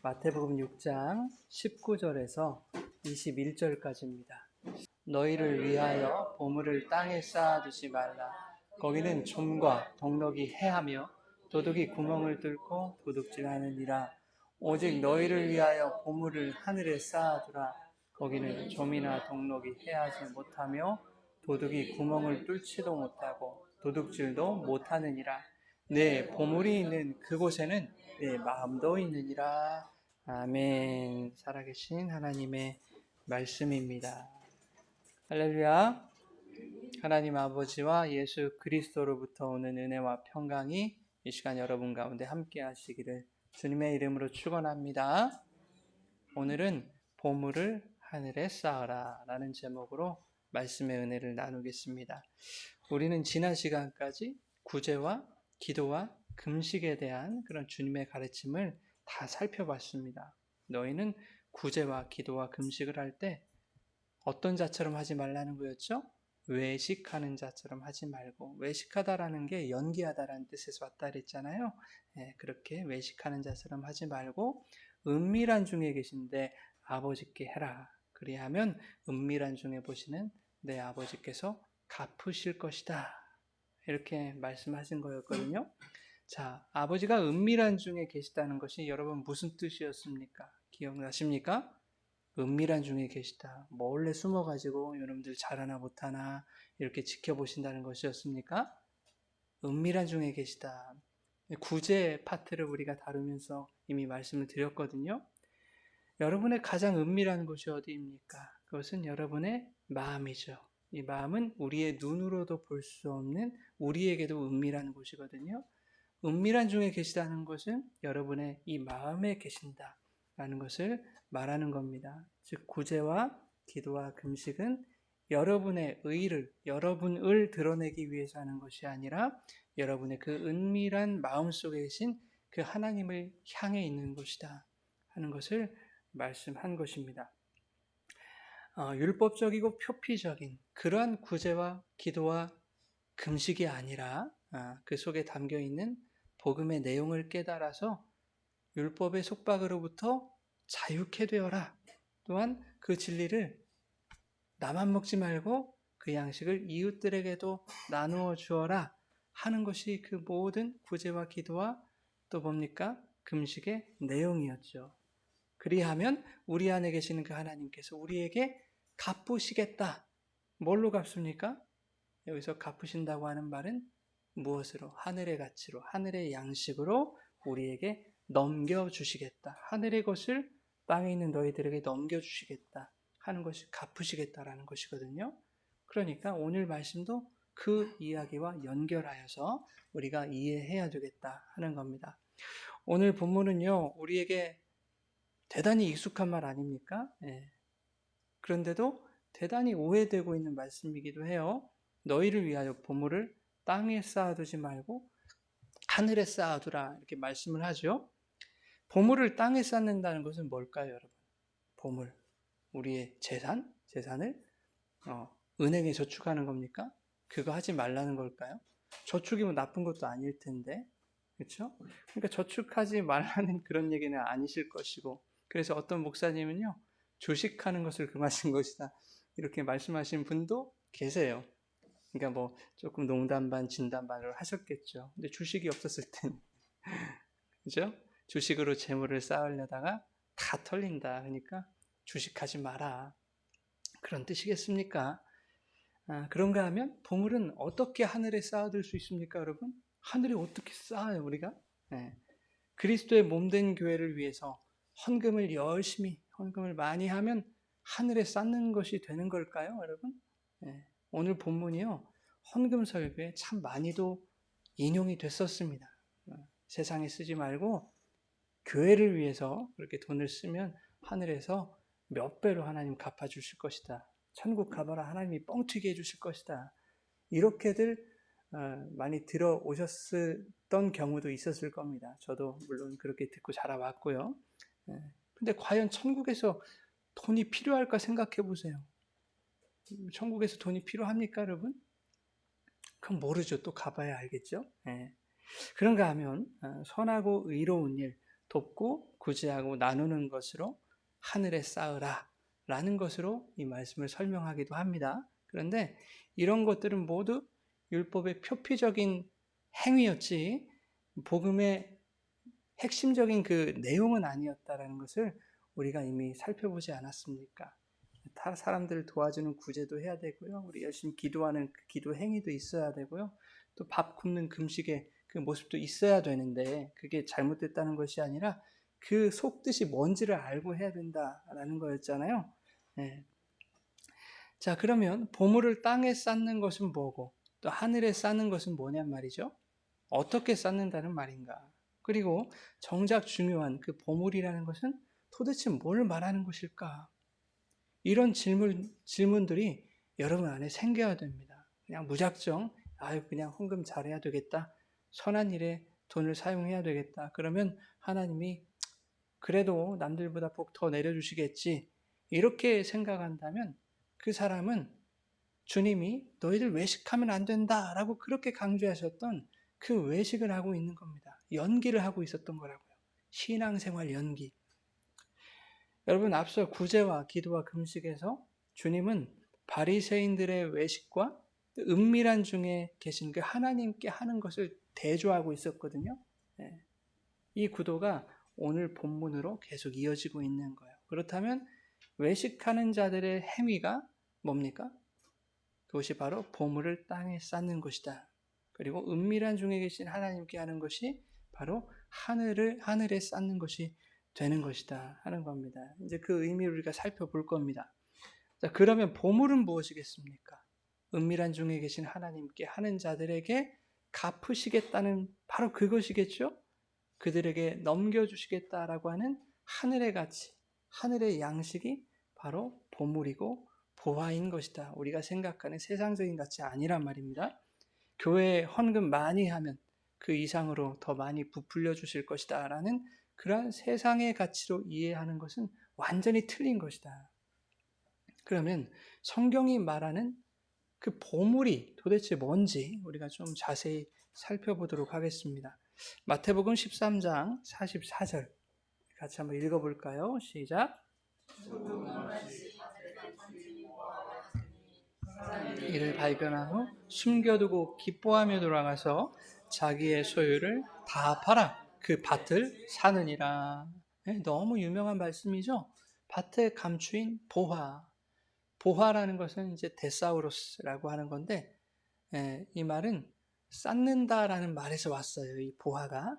마태복음 6장 19절에서 21절까지입니다. 너희를 위하여 보물을 땅에 쌓아두지 말라. 거기는 좀과 동록이 해하며 도둑이 구멍을 뚫고 도둑질하느니라. 오직 너희를 위하여 보물을 하늘에 쌓아두라. 거기는 좀이나 동록이 해하지 못하며 도둑이 구멍을 뚫지도 못하고 도둑질도 못하느니라. 내 보물이 있는 그곳에는 내 마음도 있느니라. 아멘. 살아계신 하나님의 말씀입니다. 할렐루야. 하나님 아버지와 예수 그리스도로부터 오는 은혜와 평강이 이 시간 여러분 가운데 함께 하시기를 주님의 이름으로 축원합니다. 오늘은 보물을 하늘에 쌓아라 라는 제목으로 말씀의 은혜를 나누겠습니다. 우리는 지난 시간까지 구제와 기도와 금식에 대한 그런 주님의 가르침을 다 살펴봤습니다. 너희는 구제와 기도와 금식을 할 때 어떤 자처럼 하지 말라는 거였죠? 외식하는 자처럼 하지 말고, 외식하다라는 게 연기하다라는 뜻에서 왔다 그랬잖아요. 그렇게 외식하는 자처럼 하지 말고 은밀한 중에 계신데 아버지께 해라. 그리하면 은밀한 중에 보시는 내 아버지께서 갚으실 것이다. 이렇게 말씀하신 거였거든요. 자, 아버지가 은밀한 중에 계시다는 것이 여러분 무슨 뜻이었습니까? 기억나십니까? 은밀한 중에 계시다. 몰래 숨어가지고 여러분들 잘하나 못하나 이렇게 지켜보신다는 것이었습니까? 은밀한 중에 계시다. 구제 파트를 우리가 다루면서 이미 말씀을 드렸거든요. 여러분의 가장 은밀한 곳이 어디입니까? 그것은 여러분의 마음이죠. 이 마음은 우리의 눈으로도 볼 수 없는 우리에게도 은밀한 곳이거든요. 은밀한 중에 계시다는 것은 여러분의 이 마음에 계신다라는 것을 말하는 겁니다. 즉 구제와 기도와 금식은 여러분의 의를, 여러분을 드러내기 위해서 하는 것이 아니라 여러분의 그 은밀한 마음속에 계신 그 하나님을 향해 있는 것이다 하는 것을 말씀한 것입니다. 율법적이고 표피적인 그러한 구제와 기도와 금식이 아니라 그 속에 담겨있는 복음의 내용을 깨달아서 율법의 속박으로부터 자유케 되어라. 또한 그 진리를 나만 먹지 말고 그 양식을 이웃들에게도 나누어 주어라 하는 것이 그 모든 구제와 기도와 또 뭡니까? 금식의 내용이었죠. 그리하면 우리 안에 계시는 그 하나님께서 우리에게 갚으시겠다. 뭘로 갚습니까? 여기서 갚으신다고 하는 말은 무엇으로? 하늘의 가치로, 하늘의 양식으로 우리에게 넘겨주시겠다. 하늘의 것을 땅에 있는 너희들에게 넘겨주시겠다 하는 것이 갚으시겠다라는 것이거든요. 그러니까 오늘 말씀도 그 이야기와 연결하여서 우리가 이해해야 되겠다 하는 겁니다. 오늘 본문은요, 우리에게 대단히 익숙한 말 아닙니까? 그런데도 대단히 오해되고 있는 말씀이기도 해요. 너희를 위하여 보물을 땅에 쌓아두지 말고 하늘에 쌓아두라 이렇게 말씀을 하죠. 보물을 땅에 쌓는다는 것은 뭘까요, 여러분? 보물, 우리의 재산을 은행에 저축하는 겁니까? 그거 하지 말라는 걸까요? 저축이 뭐 나쁜 것도 아닐 텐데, 그렇죠? 그러니까 저축하지 말라는 그런 얘기는 아니실 것이고, 그래서 어떤 목사님은요, 주식하는 것을 금하신 것이다 이렇게 말씀하신 분도 계세요. 그러니까 뭐 조금 농담 반 진담 반으로 하셨겠죠. 근데 주식이 없었을 땐 그죠? 주식으로 재물을 쌓으려다가 다 털린다. 그러니까 주식하지 마라. 그런 뜻이겠습니까? 그런가 하면 보물은 어떻게 하늘에 쌓아둘 수 있습니까, 여러분? 하늘에 어떻게 쌓아요, 우리가? 그리스도의 몸된 교회를 위해서 헌금을 많이 하면 하늘에 쌓는 것이 되는 걸까요, 여러분? 오늘 본문이요, 헌금 설교에 참 많이도 인용이 됐었습니다. 세상에 쓰지 말고 교회를 위해서 그렇게 돈을 쓰면 하늘에서 몇 배로 하나님 갚아주실 것이다. 천국 가봐라 하나님이 뻥튀기 해주실 것이다. 이렇게들 많이 들어오셨던 경우도 있었을 겁니다. 저도 물론 그렇게 듣고 자라왔고요. 근데 과연 천국에서 돈이 필요할까 생각해 보세요. 천국에서 돈이 필요합니까, 여러분? 그건 모르죠. 또 가봐야 알겠죠. 그런가 하면 선하고 의로운 일, 돕고 구제하고 나누는 것으로 하늘에 쌓으라 라는 것으로 이 말씀을 설명하기도 합니다. 그런데 이런 것들은 모두 율법의 표피적인 행위였지 복음의 핵심적인 그 내용은 아니었다라는 것을 우리가 이미 살펴보지 않았습니까? 사람들을 도와주는 구제도 해야 되고요. 우리 열심히 기도하는 그 기도 행위도 있어야 되고요. 또 밥 굶는 금식의 그 모습도 있어야 되는데 그게 잘못됐다는 것이 아니라 그 속뜻이 뭔지를 알고 해야 된다라는 거였잖아요. 네. 자, 그러면 보물을 땅에 쌓는 것은 뭐고 또 하늘에 쌓는 것은 뭐냔 말이죠. 어떻게 쌓는다는 말인가? 그리고 정작 중요한 그 보물이라는 것은 도대체 뭘 말하는 것일까? 이런 질문들이 여러분 안에 생겨야 됩니다. 그냥 무작정, 그냥 헌금 잘해야 되겠다. 선한 일에 돈을 사용해야 되겠다. 그러면 하나님이 그래도 남들보다 복 더 내려주시겠지. 이렇게 생각한다면 그 사람은 주님이 너희들 외식하면 안 된다라고 그렇게 강조하셨던 그 외식을 하고 있는 겁니다. 연기를 하고 있었던 거라고요. 신앙생활 연기. 여러분 앞서 구제와 기도와 금식에서 주님은 바리새인들의 외식과 은밀한 중에 계신 그 하나님께 하는 것을 대조하고 있었거든요. 이 구도가 오늘 본문으로 계속 이어지고 있는 거예요. 그렇다면 외식하는 자들의 행위가 뭡니까? 그것이 바로 보물을 땅에 쌓는 것이다. 그리고 은밀한 중에 계신 하나님께 하는 것이 바로 하늘에 쌓는 것이 되는 것이다 하는 겁니다. 이제 그 의미를 우리가 살펴볼 겁니다. 자, 그러면 보물은 무엇이겠습니까? 은밀한 중에 계신 하나님께 하는 자들에게 갚으시겠다는 바로 그것이겠죠? 그들에게 넘겨주시겠다라고 하는 하늘의 가치, 하늘의 양식이 바로 보물이고 보화인 것이다. 우리가 생각하는 세상적인 가치 아니란 말입니다. 교회에 헌금 많이 하면 그 이상으로 더 많이 부풀려 주실 것이다 라는 그러한 세상의 가치로 이해하는 것은 완전히 틀린 것이다. 그러면 성경이 말하는 그 보물이 도대체 뭔지 우리가 좀 자세히 살펴보도록 하겠습니다. 마태복음 13장 44절 같이 한번 읽어볼까요? 시작. 이를 발견한 후 숨겨두고 기뻐하며 돌아가서 자기의 소유를 다 팔아 그 밭을 사느니라. 너무 유명한 말씀이죠. 밭에 감추인 보화. 보화라는 것은 이제 데사우로스라고 하는 건데 이 말은 쌓는다라는 말에서 왔어요. 이 보화가.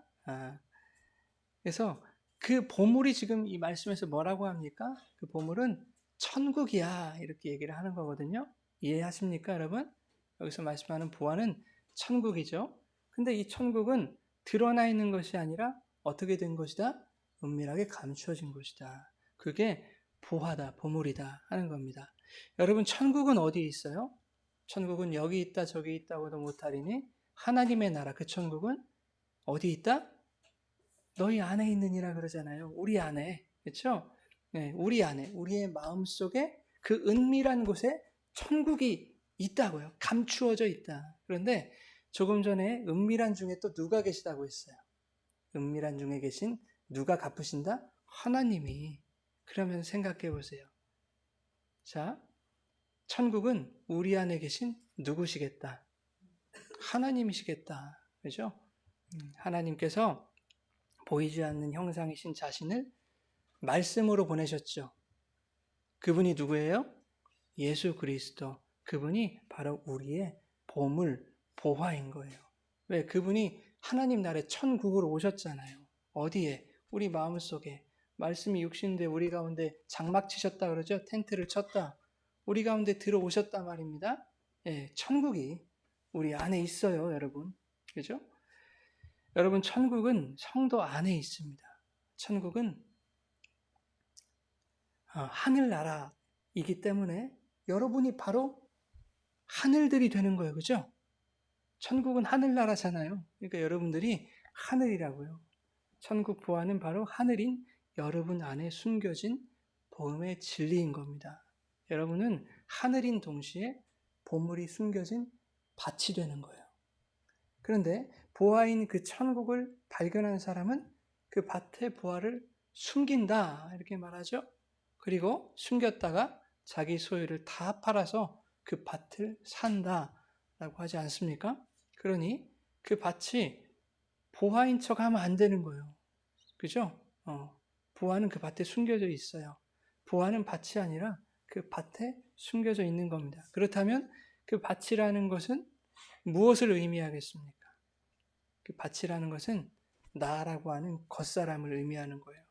그래서 그 보물이 지금 이 말씀에서 뭐라고 합니까? 그 보물은 천국이야 이렇게 얘기를 하는 거거든요. 이해하십니까 여러분? 여기서 말씀하는 보화는 천국이죠. 근데 이 천국은 드러나 있는 것이 아니라 어떻게 된 것이다? 은밀하게 감추어진 것이다. 그게 보화다, 보물이다 하는 겁니다. 여러분 천국은 어디에 있어요? 천국은 여기 있다 저기 있다고도 못하리니 하나님의 나라 그 천국은 어디 있다? 너희 안에 있느니라 그러잖아요. 우리 안에. 그렇죠? 네, 우리 안에, 우리의 마음속에 그 은밀한 곳에 천국이 있다고요. 감추어져 있다. 그런데 조금 전에 은밀한 중에 또 누가 계시다고 했어요. 은밀한 중에 계신 누가 갚으신다? 하나님이. 그러면 생각해 보세요. 자, 천국은 우리 안에 계신 누구시겠다? 하나님이시겠다. 그죠? 하나님께서 보이지 않는 형상이신 자신을 말씀으로 보내셨죠. 그분이 누구예요? 예수 그리스도. 그분이 바로 우리의 보물, 보화인 거예요. 왜? 그분이 하나님 나라의 천국으로 오셨잖아요. 어디에? 우리 마음속에. 말씀이 육신인데 우리 가운데 장막 치셨다 그러죠? 텐트를 쳤다. 우리 가운데 들어오셨단 말입니다. 예, 천국이 우리 안에 있어요, 여러분. 그죠? 여러분, 천국은 성도 안에 있습니다. 천국은 하늘나라이기 때문에 여러분이 바로 하늘들이 되는 거예요. 그죠? 천국은 하늘나라잖아요. 그러니까 여러분들이 하늘이라고요. 천국 보화는 바로 하늘인 여러분 안에 숨겨진 복음의 진리인 겁니다. 여러분은 하늘인 동시에 보물이 숨겨진 밭이 되는 거예요. 그런데 보화인 그 천국을 발견한 사람은 그 밭의 부화를 숨긴다 이렇게 말하죠. 그리고 숨겼다가 자기 소유를 다 팔아서 그 밭을 산다라고 하지 않습니까? 그러니 그 밭이 부화인 척 하면 안 되는 거예요. 그죠? 부화는 그 밭에 숨겨져 있어요. 부화는 밭이 아니라 그 밭에 숨겨져 있는 겁니다. 그렇다면 그 밭이라는 것은 무엇을 의미하겠습니까? 그 밭이라는 것은 나라고 하는 겉사람을 의미하는 거예요.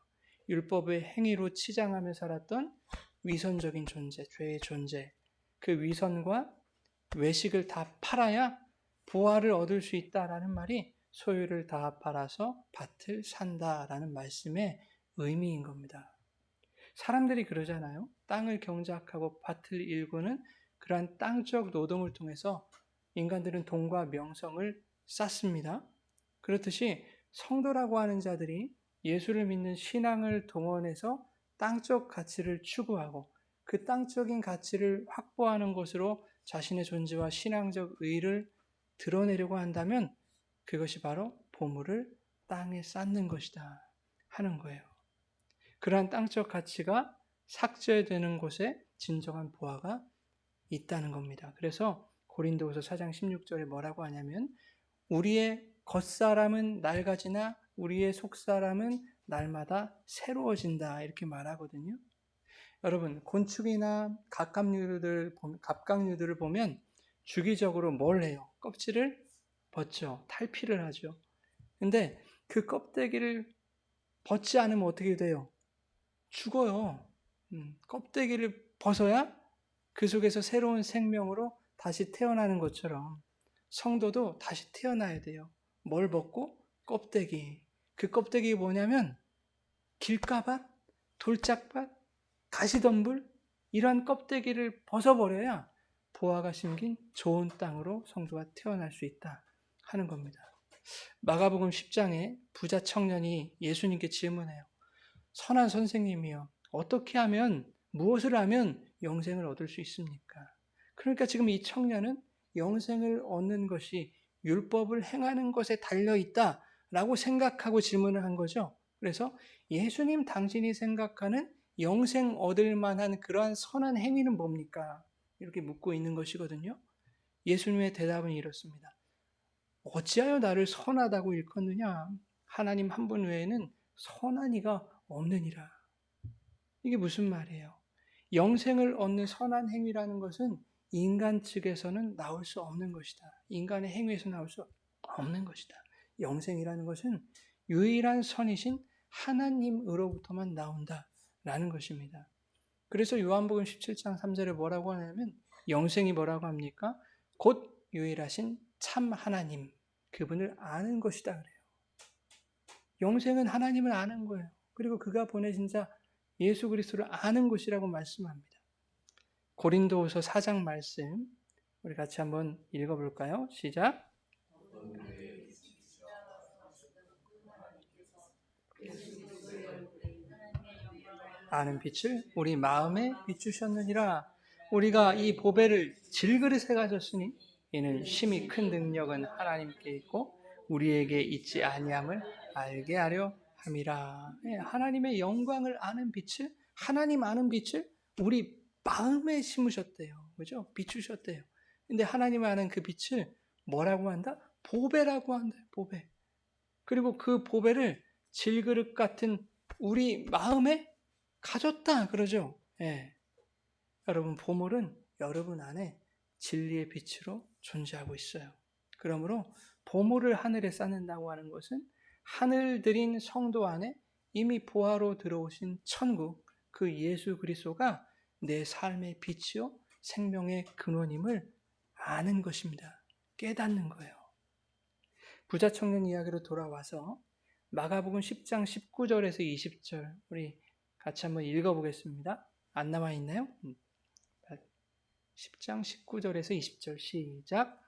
율법의 행위로 치장하며 살았던 위선적인 존재, 죄의 존재. 그 위선과 외식을 다 팔아야 부활을 얻을 수 있다라는 말이 소유를 다 팔아서 밭을 산다라는 말씀의 의미인 겁니다. 사람들이 그러잖아요. 땅을 경작하고 밭을 일구는 그러한 땅적 노동을 통해서 인간들은 돈과 명성을 쌓습니다. 그렇듯이 성도라고 하는 자들이 예수를 믿는 신앙을 동원해서 땅적 가치를 추구하고 그 땅적인 가치를 확보하는 것으로 자신의 존재와 신앙적 의의를 드러내려고 한다면 그것이 바로 보물을 땅에 쌓는 것이다 하는 거예요. 그러한 땅적 가치가 삭제되는 곳에 진정한 보화가 있다는 겁니다. 그래서 고린도후서 4장 16절에 뭐라고 하냐면 우리의 겉사람은 낡아지나 우리의 속사람은 날마다 새로워진다 이렇게 말하거든요. 여러분 곤충이나 갑각류들을 보면 주기적으로 뭘 해요? 껍질을 벗죠. 탈피를 하죠. 근데 그 껍데기를 벗지 않으면 어떻게 돼요? 죽어요. 껍데기를 벗어야 그 속에서 새로운 생명으로 다시 태어나는 것처럼 성도도 다시 태어나야 돼요. 뭘 벗고? 껍데기. 그 껍데기 뭐냐면 길가밭, 돌짝밭, 가시덤불 이런 껍데기를 벗어버려야 보화가 심긴 좋은 땅으로 성도가 태어날 수 있다 하는 겁니다. 마가복음 10장에 부자 청년이 예수님께 질문해요. 선한 선생님이요. 어떻게 하면 무엇을 하면 영생을 얻을 수 있습니까? 그러니까 지금 이 청년은 영생을 얻는 것이 율법을 행하는 것에 달려있다라고 생각하고 질문을 한 거죠. 그래서 예수님 당신이 생각하는 영생 얻을 만한 그러한 선한 행위는 뭡니까? 이렇게 묻고 있는 것이거든요. 예수님의 대답은 이렇습니다. 어찌하여 나를 선하다고 일컫느냐? 하나님 한 분 외에는 선한 이가 없느니라. 이게 무슨 말이에요? 영생을 얻는 선한 행위라는 것은 인간 측에서는 나올 수 없는 것이다. 인간의 행위에서 나올 수 없는 것이다. 영생이라는 것은 유일한 선이신 하나님으로부터만 나온다라는 것입니다. 그래서 요한복음 17장 3절에 뭐라고 하냐면 영생이 뭐라고 합니까? 곧 유일하신 참 하나님, 그분을 아는 것이다 그래요. 영생은 하나님을 아는 거예요. 그리고 그가 보내신 자 예수 그리스도를 아는 것이라고 말씀합니다. 고린도후서 4장 말씀 우리 같이 한번 읽어볼까요? 시작. 아는 빛을 우리 마음에 비추셨느니라. 우리가 이 보배를 질그릇에 가졌으니 이는 심히 큰 능력은 하나님께 있고 우리에게 있지 아니함을 알게 하려 함이라. 하나님의 영광을 아는 빛을, 하나님 아는 빛을 우리 마음에 심으셨대요. 그죠? 비추셨대요. 근데 하나님 아는 그 빛을 뭐라고 한다? 보배라고 한다. 보배. 그리고 그 보배를 질그릇 같은 우리 마음에 가졌다 그러죠. 예. 여러분 보물은 여러분 안에 진리의 빛으로 존재하고 있어요. 그러므로 보물을 하늘에 쌓는다고 하는 것은 하늘들인 성도 안에 이미 보화로 들어오신 천국, 그 예수 그리스도가 내 삶의 빛이요 생명의 근원임을 아는 것입니다. 깨닫는 거예요. 부자 청년 이야기로 돌아와서 마가복음 10장 19절에서 20절 우리 같이 한번 읽어보겠습니다. 안 남아 있나요? 10장 19절에서 20절 시작.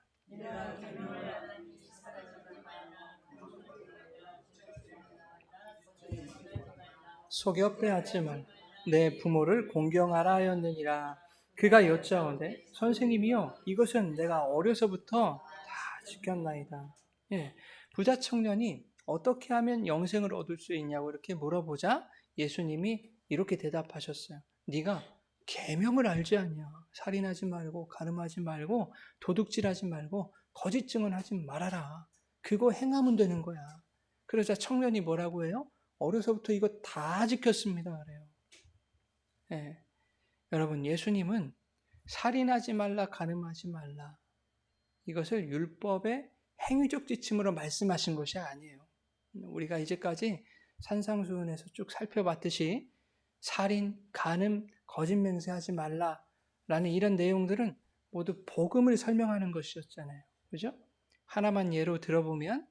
속여 빼앗지 말라. 내 부모를 공경하라 하였느니라. 그가 여짜오되 선생님이여 이것은 내가 어려서부터 다 지켰나이다. 예, 부자 청년이 어떻게 하면 영생을 얻을 수 있냐고 이렇게 물어보자 예수님이 이렇게 대답하셨어요. 네가 계명을 알지 않냐? 살인하지 말고 간음하지 말고 도둑질하지 말고 거짓 증언하지 말아라. 그거 행하면 되는 거야. 그러자 청년이 뭐라고 해요? 어려서부터 이거 다 지켰습니다. 그래요. 예. 여러분, 예수님은 살인하지 말라, 간음하지 말라. 이것을 율법의 행위적 지침으로 말씀하신 것이 아니에요. 우리가 이제까지 산상수훈에서 쭉 살펴봤듯이 살인, 간음, 거짓 맹세하지 말라라는 이런 내용들은 모두 복음을 설명하는 것이었잖아요. 그죠? 하나만 예로 들어보면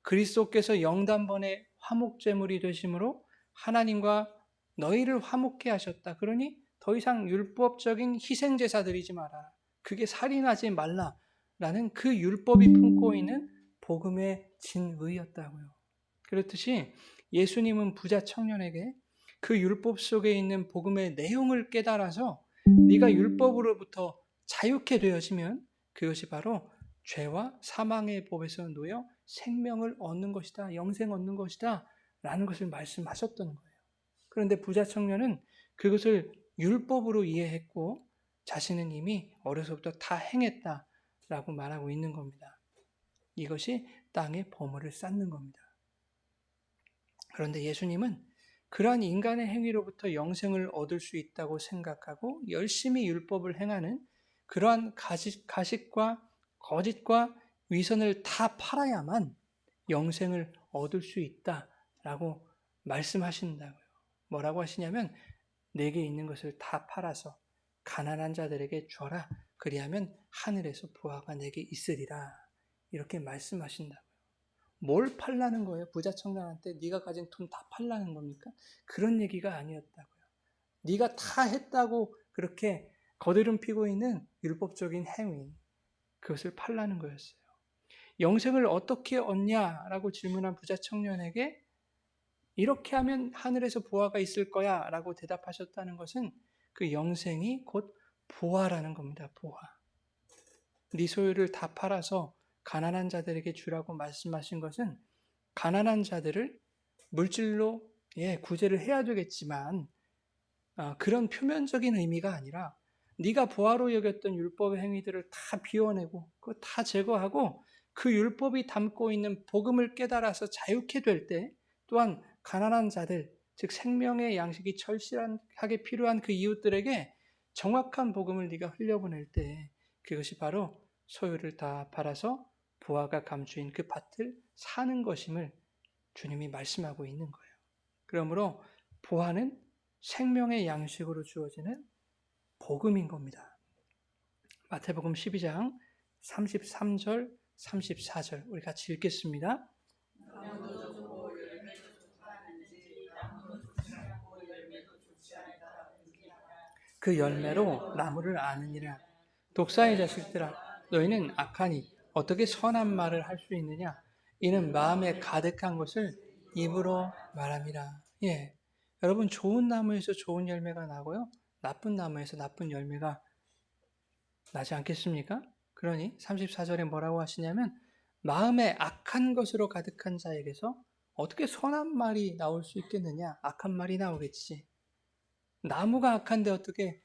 그리스도께서 영단번에 화목제물이 되심으로 하나님과 너희를 화목케 하셨다. 그러니 더 이상 율법적인 희생제사 드리지 마라. 그게 살인하지 말라라는 그 율법이 품고 있는 복음의 진의였다고요. 그렇듯이 예수님은 부자 청년에게 그 율법 속에 있는 복음의 내용을 깨달아서 네가 율법으로부터 자유케 되어지면 그것이 바로 죄와 사망의 법에서 놓여 생명을 얻는 것이다, 영생 얻는 것이다 라는 것을 말씀하셨던 거예요. 그런데 부자 청년은 그것을 율법으로 이해했고 자신은 이미 어려서부터 다 행했다라고 말하고 있는 겁니다. 이것이 땅에 보물을 쌓는 겁니다. 그런데 예수님은 그러한 인간의 행위로부터 영생을 얻을 수 있다고 생각하고 열심히 율법을 행하는 그러한 가식과 거짓과 위선을 다 팔아야만 영생을 얻을 수 있다라고 말씀하신다고요. 뭐라고 하시냐면 내게 있는 것을 다 팔아서 가난한 자들에게 줘라. 그리하면 하늘에서 부하가 내게 있으리라. 이렇게 말씀하신다고요. 뭘 팔라는 거예요? 부자 청년한테 네가 가진 돈 다 팔라는 겁니까? 그런 얘기가 아니었다고요. 네가 다 했다고 그렇게 거드름 피고 있는 율법적인 행위, 그것을 팔라는 거였어요. 영생을 어떻게 얻냐라고 질문한 부자 청년에게 이렇게 하면 하늘에서 부하가 있을 거야 라고 대답하셨다는 것은 그 영생이 곧 부하라는 겁니다. 부하. 네 소유를 다 팔아서 가난한 자들에게 주라고 말씀하신 것은 가난한 자들을 물질로 구제를 해야 되겠지만 그런 표면적인 의미가 아니라 네가 부하로 여겼던 율법의 행위들을 다 비워내고 그거 다 제거하고 그 율법이 담고 있는 복음을 깨달아서 자유케 될 때 또한 가난한 자들, 즉 생명의 양식이 철실하게 필요한 그 이웃들에게 정확한 복음을 네가 흘려보낼 때 그것이 바로 소유를 다 팔아서 부하가 감추인 그 밭을 사는 것임을 주님이 말씀하고 있는 거예요. 그러므로 부하는 생명의 양식으로 주어지는 복음인 겁니다. 마태복음 12장 33절, 34절 우리 같이 읽겠습니다. 그 열매로 나무를 아느니라. 독사의 자식들아, 너희는 악하니 어떻게 선한 말을 할 수 있느냐? 이는 마음에 가득한 것을 입으로 말함이라. 예, 여러분 좋은 나무에서 좋은 열매가 나고요, 나쁜 나무에서 나쁜 열매가 나지 않겠습니까? 그러니 34절에 뭐라고 하시냐면 마음에 악한 것으로 가득한 자에게서 어떻게 선한 말이 나올 수 있겠느냐? 악한 말이 나오겠지. 나무가 악한데 어떻게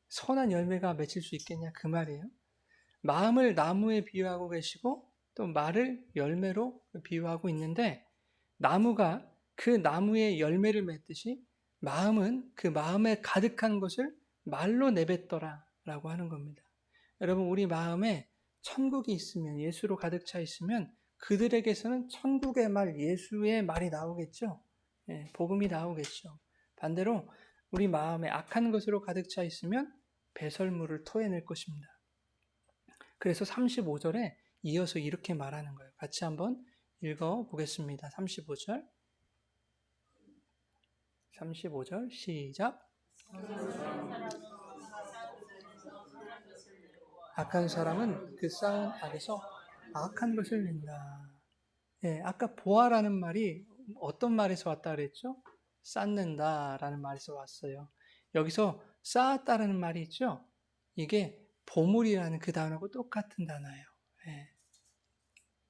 선한 열매가 맺힐 수 있겠냐? 그 말이에요. 마음을 나무에 비유하고 계시고 또 말을 열매로 비유하고 있는데 나무가 그 나무의 열매를 맺듯이 마음은 그 마음에 가득한 것을 말로 내뱉더라 라고 하는 겁니다. 여러분 우리 마음에 천국이 있으면 예수로 가득 차 있으면 그들에게서는 천국의 말 예수의 말이 나오겠죠. 복음이 나오겠죠. 반대로 우리 마음에 악한 것으로 가득 차 있으면 배설물을 토해낼 것입니다. 그래서 35절에 이어서 이렇게 말하는 거예요. 같이 한번 읽어보겠습니다. 35절 시작. 악한 사람은 그 쌓은 악에서 악한 것을 낸다. 아까 보아라는 말이 어떤 말에서 왔다 그랬죠? 쌓는다라는 말에서 왔어요. 여기서 쌓았다라는 말이 있죠? 이게 보물이라는 그 단어하고 똑같은 단어예요.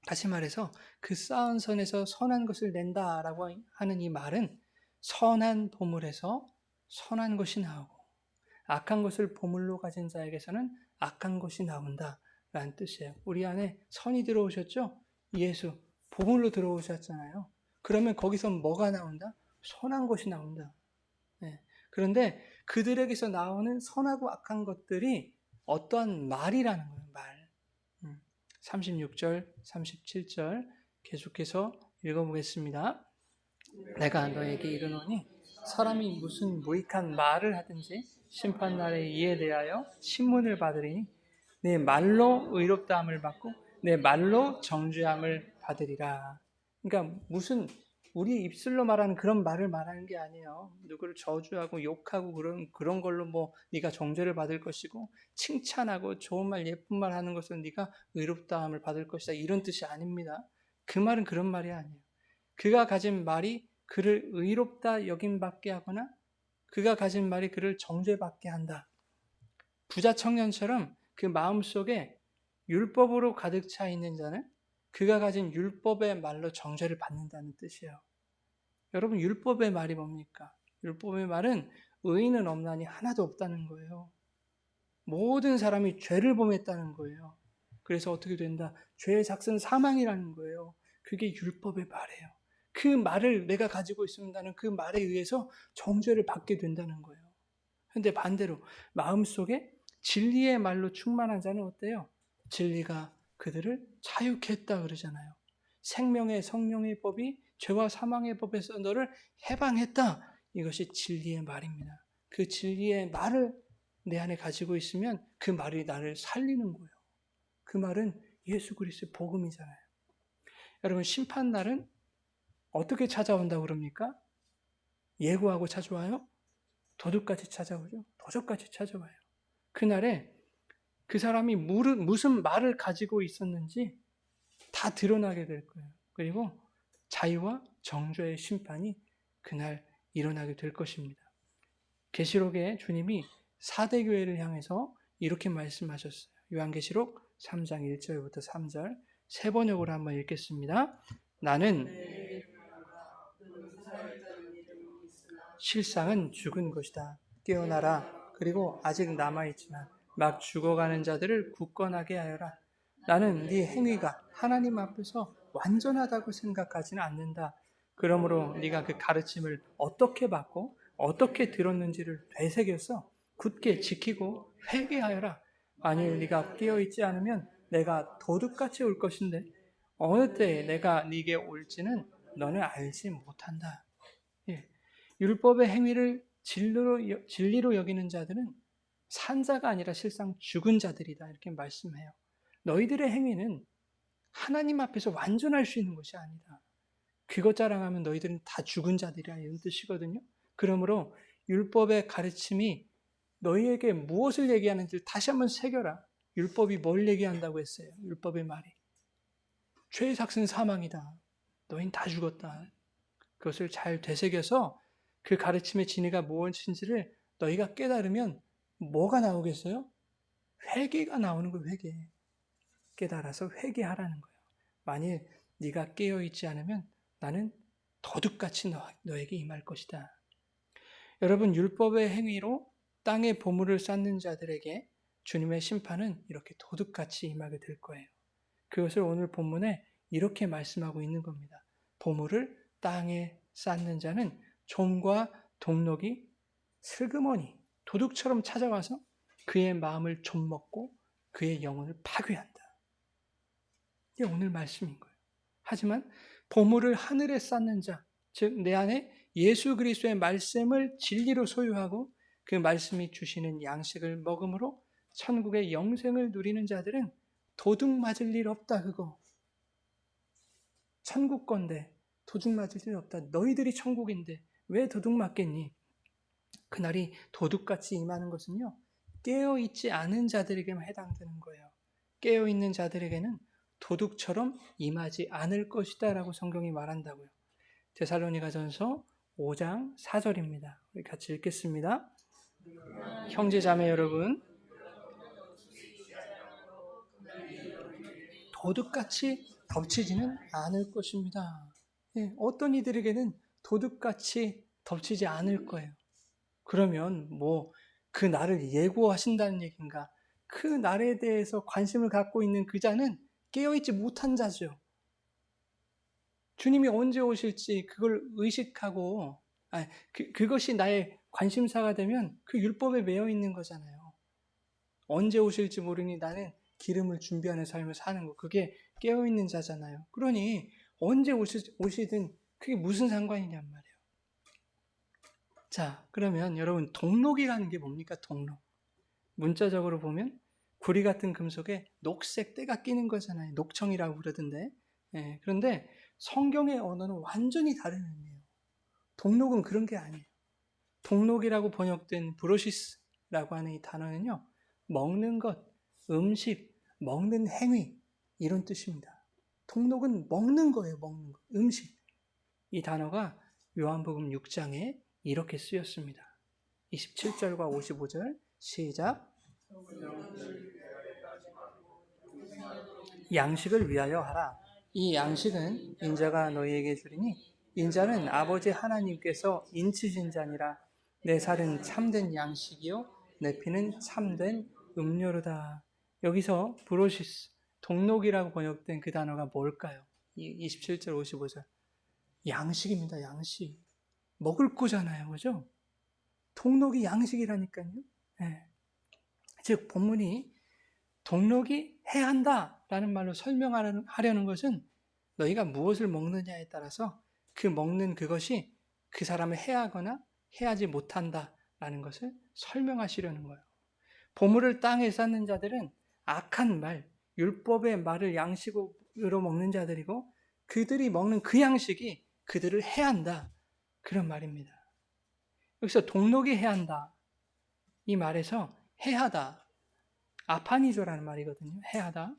다시 말해서 그 쌓은 선에서 선한 것을 낸다라고 하는 이 말은 선한 보물에서 선한 것이 나오고 악한 것을 보물로 가진 자에게서는 악한 것이 나온다라는 뜻이에요. 우리 안에 선이 들어오셨죠? 예수, 보물로 들어오셨잖아요. 그러면 거기서 뭐가 나온다? 선한 것이 나온다. 네. 그런데 그들에게서 나오는 선하고 악한 것들이 어떠한 말이라는 거예요. 말. 36절, 37절 계속해서 읽어보겠습니다. 내가 너에게 이르노니 사람이 무슨 무익한 말을 하든지 심판날에 이에 대하여 신문을 받으리니 내 말로 의롭다함을 받고 내 말로 정죄함을 받으리라. 그러니까 무슨 우리 입술로 말하는 그런 말을 말하는 게 아니에요. 누구를 저주하고 욕하고 그런 걸로 뭐 네가 정죄를 받을 것이고 칭찬하고 좋은 말 예쁜 말 하는 것은 네가 의롭다함을 받을 것이다. 이런 뜻이 아닙니다. 그 말은 그런 말이 아니에요. 그가 가진 말이 그를 의롭다 여김받게 하거나 그가 가진 말이 그를 정죄받게 한다. 부자 청년처럼 그 마음속에 율법으로 가득 차 있는 자는 그가 가진 율법의 말로 정죄를 받는다는 뜻이에요. 여러분, 율법의 말이 뭡니까? 율법의 말은 의인은 없나니 하나도 없다는 거예요. 모든 사람이 죄를 범했다는 거예요. 그래서 어떻게 된다? 죄의 삭은 사망이라는 거예요. 그게 율법의 말이에요. 그 말을 내가 가지고 있습니다는 그 말에 의해서 정죄를 받게 된다는 거예요. 그런데 반대로 마음속에 진리의 말로 충만한 자는 어때요? 진리가 그들을 자유케 했다 그러잖아요. 생명의 성령의 법이 죄와 사망의 법에서 너를 해방했다. 이것이 진리의 말입니다. 그 진리의 말을 내 안에 가지고 있으면 그 말이 나를 살리는 거예요. 그 말은 예수 그리스도의 복음이잖아요. 여러분, 심판날은 어떻게 찾아온다고 그럽니까? 예고하고 찾아와요? 도둑같이 찾아오죠. 도적같이 찾아와요. 그날에 그 사람이 무슨 말을 가지고 있었는지 다 드러나게 될 거예요. 그리고 자유와 정죄의 심판이 그날 일어나게 될 것입니다. 계시록에 주님이 4대 교회를 향해서 이렇게 말씀하셨어요. 요한계시록 3장 1절부터 3절 세 번역으로 한번 읽겠습니다. 나는 실상은 죽은 것이다. 깨어나라. 그리고 아직 남아있지만 막 죽어가는 자들을 굳건하게 하여라. 나는 네 행위가 하나님 앞에서 완전하다고 생각하지는 않는다. 그러므로 네가 그 가르침을 어떻게 받고 어떻게 들었는지를 되새겨서 굳게 지키고 회개하여라. 만일 네가 깨어있지 않으면 내가 도둑같이 올 것인데 어느 때에 내가 네게 올지는 너는 알지 못한다. 예. 율법의 행위를 진리로 여기는 자들은 산자가 아니라 실상 죽은 자들이다. 이렇게 말씀해요. 너희들의 행위는 하나님 앞에서 완전할 수 있는 것이 아니다. 그것 자랑하면 너희들은 다 죽은 자들이라 이런 뜻이거든요. 그러므로 율법의 가르침이 너희에게 무엇을 얘기하는지 다시 한번 새겨라. 율법이 뭘 얘기한다고 했어요. 율법의 말이. 죄의 삭은 사망이다. 너희는 다 죽었다. 그것을 잘 되새겨서 그 가르침의 진리가 무엇인지를 너희가 깨달으면 뭐가 나오겠어요? 회개가 나오는 거예요. 회개. 깨달아서 회개하라는 거예요. 만일 네가 깨어있지 않으면 나는 도둑같이 너에게 임할 것이다. 여러분, 율법의 행위로 땅에 보물을 쌓는 자들에게 주님의 심판은 이렇게 도둑같이 임하게 될 거예요. 그것을 오늘 본문에 이렇게 말씀하고 있는 겁니다. 보물을 땅에 쌓는 자는 종과 동록이 슬그머니 도둑처럼 찾아와서 그의 마음을 좀먹고 그의 영혼을 파괴한다. 이게 오늘 말씀인 거예요. 하지만 보물을 하늘에 쌓는 자, 즉 내 안에 예수 그리스도의 말씀을 진리로 소유하고 그 말씀이 주시는 양식을 먹음으로 천국의 영생을 누리는 자들은 도둑 맞을 일 없다. 그거 천국 건데 도둑 맞을 일 없다. 너희들이 천국인데 왜 도둑 맞겠니? 그날이 도둑같이 임하는 것은요, 깨어있지 않은 자들에게만 해당되는 거예요. 깨어있는 자들에게는 도둑처럼 임하지 않을 것이다 라고 성경이 말한다고요. 데살로니가전서 5장 4절입니다. 우리 같이 읽겠습니다. 형제자매 여러분, 도둑같이 덮치지는 않을 것입니다. 예, 어떤 이들에게는 도둑같이 덮치지 않을 거예요. 그러면 뭐 그 날을 예고하신다는 얘기인가? 그 날에 대해서 관심을 갖고 있는 그 자는 깨어있지 못한 자죠. 주님이 언제 오실지 그걸 의식하고 그것이 나의 관심사가 되면 그 율법에 매여 있는 거잖아요. 언제 오실지 모르니 나는 기름을 준비하는 삶을 사는 거. 그게 깨어있는 자잖아요. 그러니 언제 오시든 그게 무슨 상관이냔 말이에요. 자, 그러면 여러분 동록이라는 게 뭡니까? 동록. 문자적으로 보면 구리 같은 금속에 녹색 때가 끼는 거잖아요. 녹청이라고 그러던데. 예, 그런데 성경의 언어는 완전히 다른 의미예요. 동록은 그런 게 아니에요. 동록이라고 번역된 브로시스라고 하는 이 단어는요. 먹는 것, 음식, 먹는 행위 이런 뜻입니다. 동록은 먹는 거예요. 먹는 것, 음식. 이 단어가 요한복음 6장에 이렇게 쓰였습니다. 27절과 55절 시작. 양식을 위하여 하라. 이 양식은 인자가 너희에게 주리니 인자는 아버지 하나님께서 인치신 자니라. 내 살은 참된 양식이요 내 피는 참된 음료로다. 여기서 브로시스, 동록이라고 번역된 그 단어가 뭘까요? 27절 55절 양식입니다. 양식. 먹을 거잖아요. 그죠? 동록이 양식이라니까요. 네. 즉 본문이 동록이 해야 한다라는 말로 설명하려는 것은 너희가 무엇을 먹느냐에 따라서 그 먹는 그것이 그 사람을 해하거나 해하지 못한다라는 것을 설명하시려는 거예요. 보물을 땅에 쌓는 자들은 악한 말, 율법의 말을 양식으로 먹는 자들이고 그들이 먹는 그 양식이 그들을 해한다. 그런 말입니다. 여기서 동록이 해한다. 이 말에서 해하다. 아파니조라는 말이거든요. 해하다.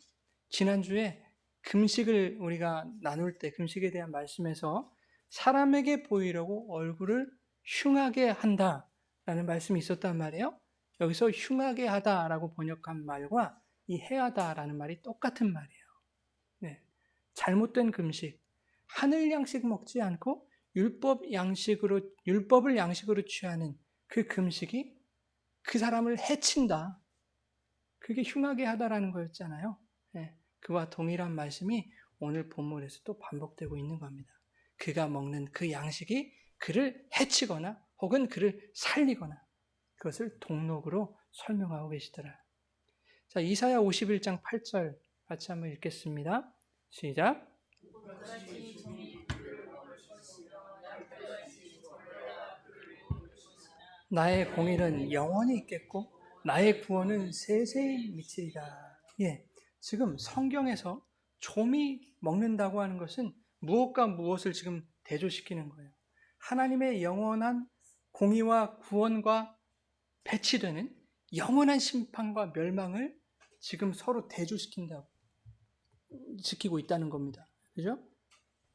지난주에 금식을 우리가 나눌 때 금식에 대한 말씀에서 사람에게 보이려고 얼굴을 흉하게 한다라는 말씀이 있었단 말이에요. 여기서 흉하게 하다라고 번역한 말과 이 해하다라는 말이 똑같은 말이에요. 네. 잘못된 금식, 하늘 양식 먹지 않고 율법을 양식으로 취하는 그 금식이 그 사람을 해친다. 그게 흉하게 하다라는 거였잖아요. 네. 그와 동일한 말씀이 오늘 본문에서 또 반복되고 있는 겁니다. 그가 먹는 그 양식이 그를 해치거나 혹은 그를 살리거나 그것을 동록으로 설명하고 계시더라. 자, 이사야 51장 8절 같이 한번 읽겠습니다. 시작. 나의 공의는 영원히 있겠고 나의 구원은 세세히 미치리라. 예, 지금 성경에서 조미 먹는다고 하는 것은 무엇과 무엇을 지금 대조시키는 거예요. 하나님의 영원한 공의와 구원과 배치되는 영원한 심판과 멸망을 지금 서로 대조시킨다고 지키고 있다는 겁니다. 그죠?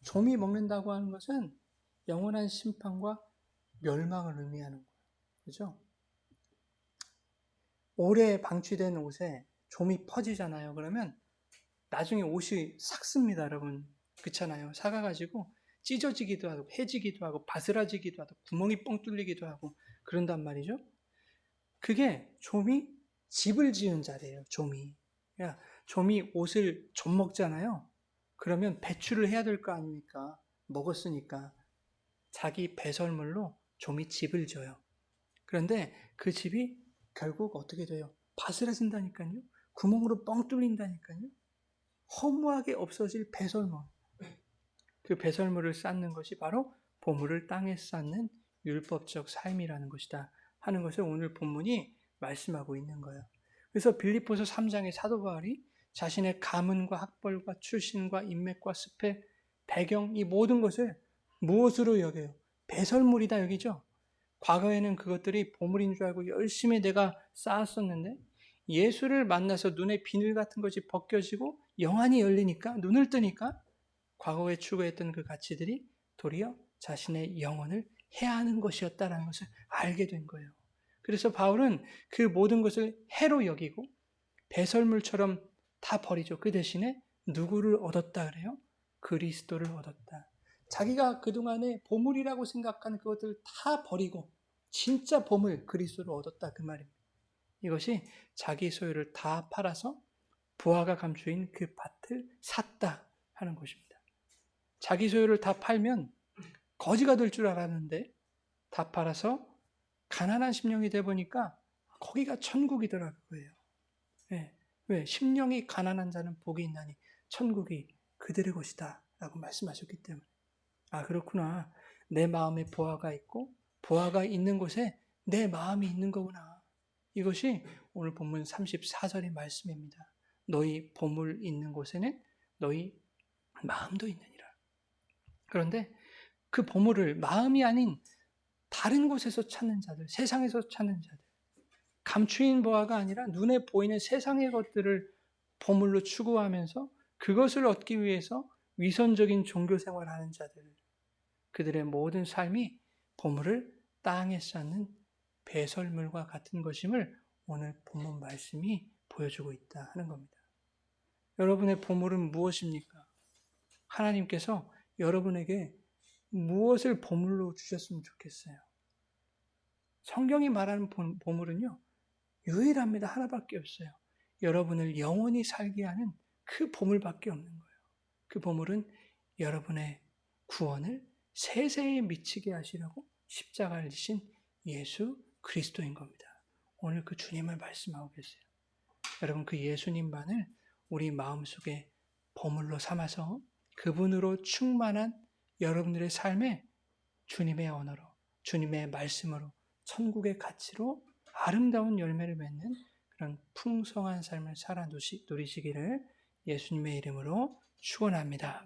조미 먹는다고 하는 것은 영원한 심판과 멸망을 의미하는 거예요. 그죠? 오래 방치된 옷에 좀이 퍼지잖아요. 그러면 나중에 옷이 삭습니다, 여러분. 그렇잖아요. 삭아가지고 찢어지기도 하고 해지기도 하고 바스라지기도 하고 구멍이 뻥 뚫리기도 하고 그런단 말이죠. 그게 좀이 집을 지은 자리예요. 좀이. 그러니까 좀이 옷을 좀 먹잖아요. 그러면 배출을 해야 될 거 아닙니까? 먹었으니까. 자기 배설물로 좀이 집을 져요. 그런데 그 집이 결국 어떻게 돼요? 바스라진다니까요. 구멍으로 뻥 뚫린다니까요. 허무하게 없어질 배설물. 그 배설물을 쌓는 것이 바로 보물을 땅에 쌓는 율법적 삶이라는 것이다 하는 것을 오늘 본문이 말씀하고 있는 거예요. 그래서 빌립보서 3장의 사도 바울이 자신의 가문과 학벌과 출신과 인맥과 스펙, 배경 이 모든 것을 무엇으로 여겨요? 배설물이다 여기죠. 과거에는 그것들이 보물인 줄 알고 열심히 내가 쌓았었는데 예수를 만나서 눈에 비늘 같은 것이 벗겨지고 영안이 열리니까 눈을 뜨니까 과거에 추구했던 그 가치들이 도리어 자신의 영혼을 해하는 것이었다는 것을 알게 된 거예요. 그래서 바울은 그 모든 것을 해로 여기고 배설물처럼 다 버리죠. 그 대신에 누구를 얻었다 그래요? 그리스도를 얻었다. 자기가 그동안에 보물이라고 생각한 그것들 다 버리고 진짜 보물 그리스도를 얻었다 그 말입니다. 이것이 자기 소유를 다 팔아서 부하가 감추인 그 밭을 샀다 하는 것입니다. 자기 소유를 다 팔면 거지가 될 줄 알았는데 다 팔아서 가난한 심령이 돼 보니까 거기가 천국이더라고요. 네. 왜? 심령이 가난한 자는 복이 있나니 천국이 그들의 것이다 라고 말씀하셨기 때문에. 아, 그렇구나. 내 마음에 보화가 있고 보화가 있는 곳에 내 마음이 있는 거구나. 이것이 오늘 본문 34절의 말씀입니다. 너희 보물 있는 곳에는 너희 마음도 있느니라. 그런데 그 보물을 마음이 아닌 다른 곳에서 찾는 자들, 세상에서 찾는 자들, 감추인 보화가 아니라 눈에 보이는 세상의 것들을 보물로 추구하면서 그것을 얻기 위해서 위선적인 종교 생활하는 자들, 그들의 모든 삶이 보물을 땅에 쌓는 배설물과 같은 것임을 오늘 본문 말씀이 보여주고 있다 하는 겁니다. 여러분의 보물은 무엇입니까? 하나님께서 여러분에게 무엇을 보물로 주셨으면 좋겠어요? 성경이 말하는 보물은요, 유일합니다. 하나밖에 없어요. 여러분을 영원히 살게 하는 그 보물밖에 없는 거예요. 그 보물은 여러분의 구원을 세세히 미치게 하시려고 십자가를 지신 예수 그리스도인 겁니다. 오늘 그 주님을 말씀하고 계세요. 여러분, 그 예수님만을 우리 마음속에 보물로 삼아서 그분으로 충만한 여러분들의 삶에 주님의 언어로, 주님의 말씀으로, 천국의 가치로 아름다운 열매를 맺는 그런 풍성한 삶을 살아 누리시기를 예수님의 이름으로 축원합니다.